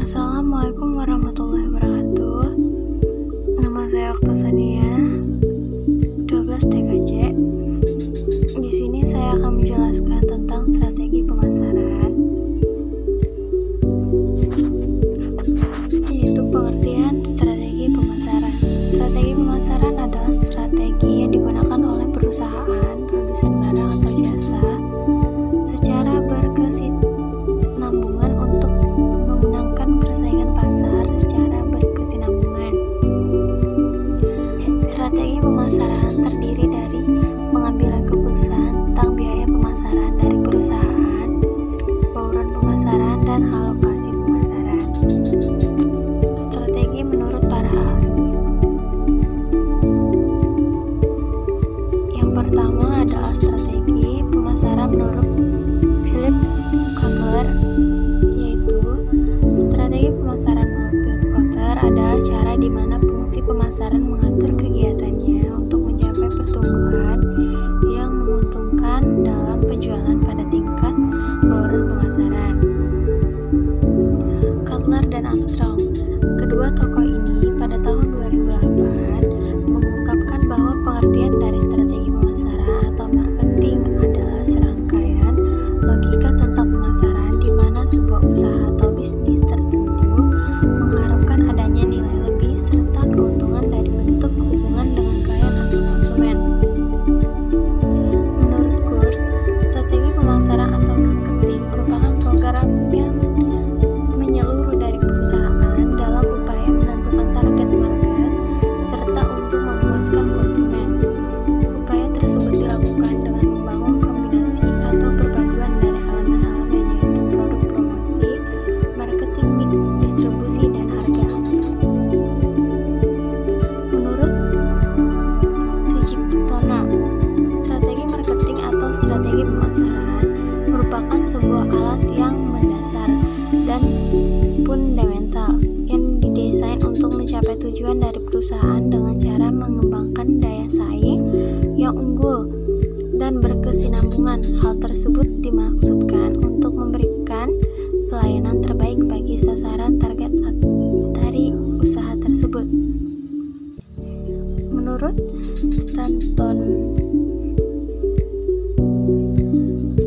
Assalamualaikum warahmatullahi wabarakatuh. Nama saya Oktasania, 12 TKJ. Di sini saya akan menjelaskan tentang strategi pemasaran, yaitu pengertian strategi pemasaran. Strategi pemasaran adalah strategi yang digunakan oleh perusahaan, produsen barang atau jasa secara berkesinambungan untuk memenangkan persaingan pasar secara berkesinambungan. Strategi pemasaran terdiri dari pengambilan keputusan tentang biaya pemasaran dari perusahaan, bauran pemasaran, dan alokasi pemasaran. Strategi menurut para ahli. Yang pertama adalah strategi pemasaran menurut Philip Kotler, yaitu strategi pemasaran menurut Philip Kotler adalah cara di mana fungsi pemasaran mengatur kegiatannya untuk mencapai pertumbuhan yang menguntungkan dalam penjualan pada tingkat bauran pemasaran. Kotler dan Armstrong, kedua tokoh ini pada tahun 2008 mengungkapkan bahwa pengertian dari strategi pemasaran atau marketing adalah serangkaian logika tentang pemasaran di mana sebuah usaha atau bisnis tertentu mengharapkan adanya nilai lebih serta keuntungan dari bentuk hubungan dengan klien atau konsumen. Menurut Kurz, strategi pemasaran atau marketing merupakan program yang menyeluruh dari perusahaan dalam upaya menentukan target market serta untuk memuaskan konsumen. Upaya tersebut dilakukan dengan membangun kombinasi atau perpaduan dari elemen-elemen yaitu produk, promosi, marketing, mix, distribusi, dan harga. Menurut Tejiptono, strategi marketing atau strategi pemasaran merupakan sebuah alat yang mendasar dan fundamental yang didesain untuk mencapai tujuan dari perusahaan dengan cara mengembangkan daya saing yang unggul dan berkesinambungan. Hal tersebut dimaksudkan untuk memberikan pelayanan terbaik bagi sasaran target dari usaha tersebut. Menurut Stanton,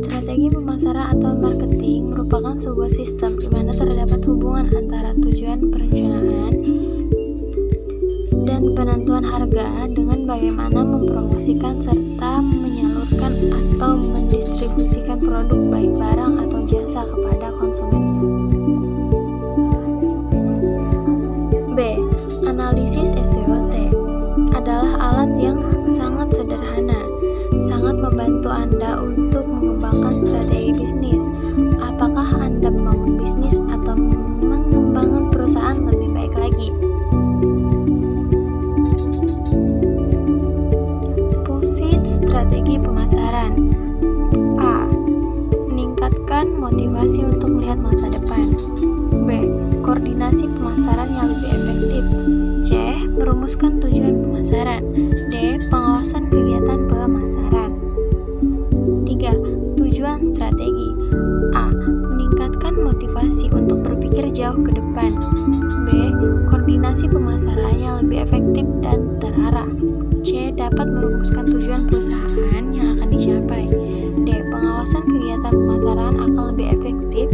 strategi pemasaran atau marketing merupakan sebuah sistem di mana terdapat hubungan antara tujuan perencanaan dan penentuan harga dengan bagaimana mempromosikan serta menyalurkan atau mendistribusikan produk baik barang atau jasa kepada konsumen. B. Analisis SWOT adalah alat yang sangat sederhana, sangat membantu Anda untuk mengembangkan strategi bisnis. Apakah Anda membangun bisnis atau mengembangkan perusahaan lebih baik lagi? Fungsi strategi pemasaran. A. Meningkatkan motivasi untuk melihat masa depan. B. Koordinasi pemasaran yang lebih efektif. C. Merumuskan tujuan pemasaran. D. Pengawasan kegiatan pemasaran. 3. Tujuan strategi. A. Meningkatkan motivasi untuk berpikir jauh ke depan. B. Koordinasi pemasaran yang lebih efektif dan terarah. C. Dapat merumuskan tujuan perusahaan yang akan dicapai. D. Pengawasan kegiatan pemasaran akan lebih efektif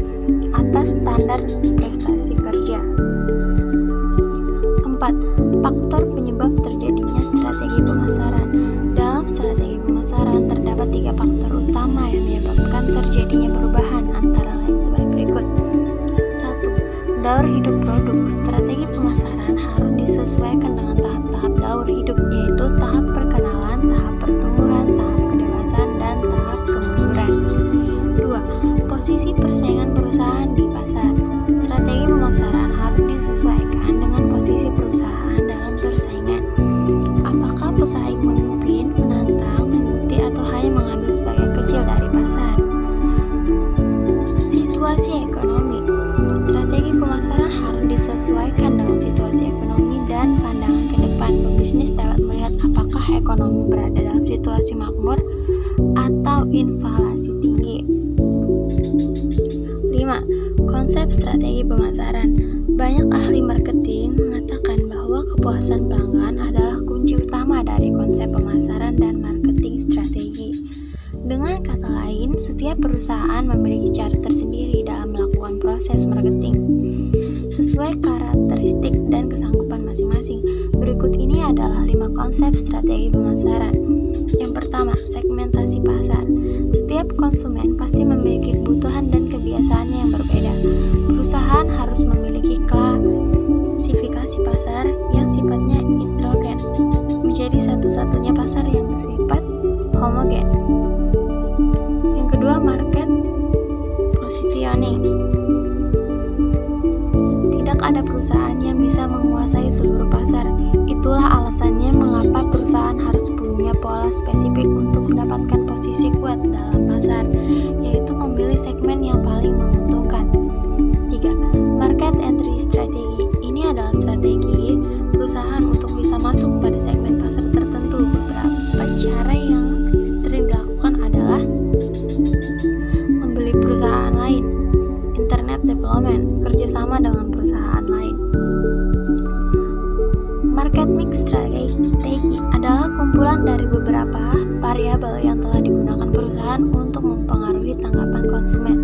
atas standar prestasi kerja. 4. Faktor penyebab terjadinya strategi pemasaran. Dalam strategi pemasaran terdapat 3 faktor utama yang menyebabkan terjadinya perubahan, antara lain sebagai berikut. 1. Daur hidup produk. Strategi pemasaran harus disesuaikan dengan tahap-tahap daur hidup, yaitu tahap perkenalan, tahap pertumbuhan, tahap kedewasaan, dan tahap kemunduran. 2. Posisi persaingan perusahaan di pasar. Strategi pemasaran harus disesuaikan dengan posisi perusahaan dalam persaingan. Apakah pesaing memimpin, menantang, mengikuti, atau hanya mengambil sebagian kecil dari pasar? Situasi ekonomi. Strategi pemasaran harus disesuaikan dengan situasi ekonomi dan pandangan ke depan. Pebisnis dapat melihat apakah ekonomi berada dalam situasi makmur atau inflasi tinggi. 5. Konsep strategi pemasaran. Banyak ahli marketing mengatakan bahwa kepuasan pelanggan adalah kunci utama dari konsep pemasaran dan marketing strategi. Dengan kata lain, setiap perusahaan memiliki cara tersendiri dalam melakukan proses marketing sesuai karakteristik dan kesanggupan masing-masing. Berikut ini adalah 5 konsep strategi pemasaran. Yang pertama, segmentasi pasar. Setiap konsumen pasti memiliki kebutuhan dan kebiasaannya yang berbeda. Perusahaan harus memiliki klasifikasi pasar yang sifatnya heterogen, menjadi satu-satunya pasar yang bersifat homogen. Yang kedua, market positioning. Tidak ada perusahaan yang bisa menguasai seluruh pasar. Itulah alasannya mengapa perusahaan harus punya pola spesifik untuk mendapatkan posisi kuat dalam pasar, yaitu memilih segmen yang paling menguntungkan. 3. Market entry strategy. Ini adalah strategi perusahaan untuk bisa masuk pada segmen pasar tertentu. Beberapa cara yang sering dilakukan adalah membeli perusahaan lain, internet development, kerjasama dengan perusahaan lain. Market mix strategi adalah kumpulan dari beberapa variabel yang telah digunakan perusahaan untuk mempengaruhi tanggapan konsumen.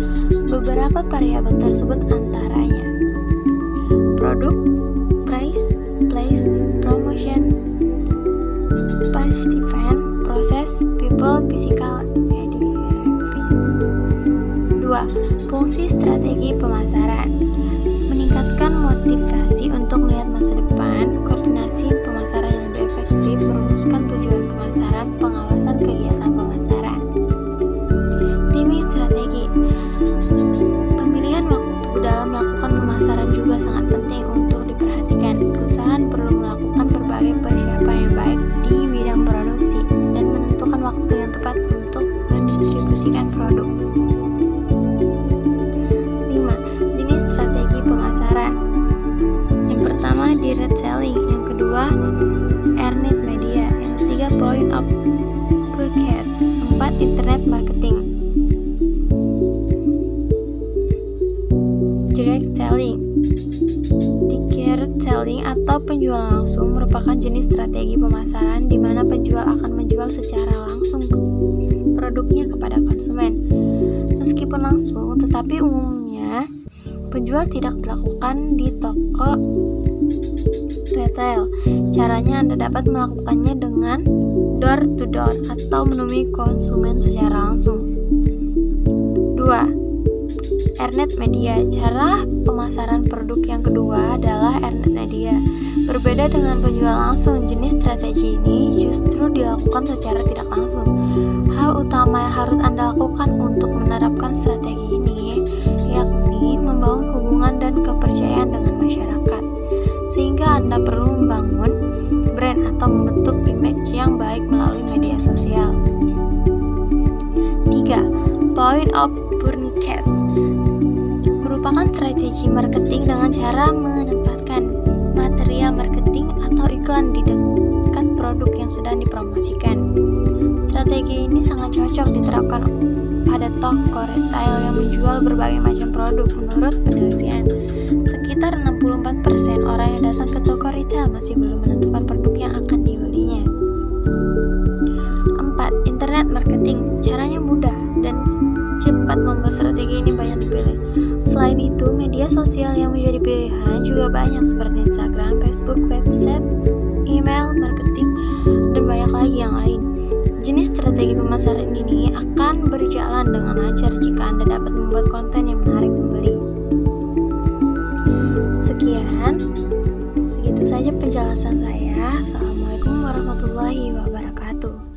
Beberapa variabel tersebut antaranya produk, price, place, promotion, participant, proses, people, physical, events. 2. Fungsi strategi pemasaran. Meningkatkan motivasi untuk melihat masa depan, koordinasi pemasaran yang lebih efektif, merumuskan tujuan pemasaran, pengawasan kegiatan pemasaran. Timing strategi. Pemilihan waktu dalam melakukan pemasaran juga sangat penting untuk diperhatikan. Perusahaan perlu melakukan berbagai persiapan yang baik di bidang produksi dan menentukan waktu yang tepat untuk mendistribusikan produk. 5. Jenis strategi pemasaran. Yang pertama, direct selling. Yang kedua, earned media. Yang ketiga, point of purchase. 4. Internet marketing. Direct selling. Direct selling atau penjualan langsung merupakan jenis strategi pemasaran di mana penjual akan menjual secara langsung produknya kepada konsumen. Meskipun langsung, tetapi umumnya penjual tidak dilakukan di toko retail. Caranya Anda dapat melakukannya dengan door to door atau menemui konsumen secara langsung. 2. Earned media. Cara pemasaran produk yang kedua adalah earned media. Berbeda dengan penjual langsung, jenis strategi ini justru dilakukan secara tidak langsung. Hal utama yang harus Anda lakukan untuk menerapkan strategi ini yakni membangun hubungan dan kepercayaan dengan masyarakat, sehingga Anda perlu membangun brand atau membentuk image yang baik melalui media sosial. 3. Point of purchase merupakan strategi marketing dengan cara menempatkan material marketing atau iklan di dekat produk yang sedang dipromosikan. Strategi ini sangat cocok diterapkan pada toko retail yang menjual berbagai macam produk. Menurut penelitian, sekitar 64% orang yang datang ke toko retail masih belum menentukan produk yang akan dibelinya. 4. Internet marketing. Caranya mudah dan cepat membuat strategi ini banyak dipilih. Selain itu, media sosial yang menjadi pilihan juga banyak seperti Instagram, Facebook, WhatsApp, email, marketing, dan banyak lagi yang lain. Jenis strategi pemasaran ini akan berjalan dengan lancar jika Anda dapat membuat konten yang menarik pembeli. Segitu saja penjelasan saya. Assalamualaikum warahmatullahi wabarakatuh.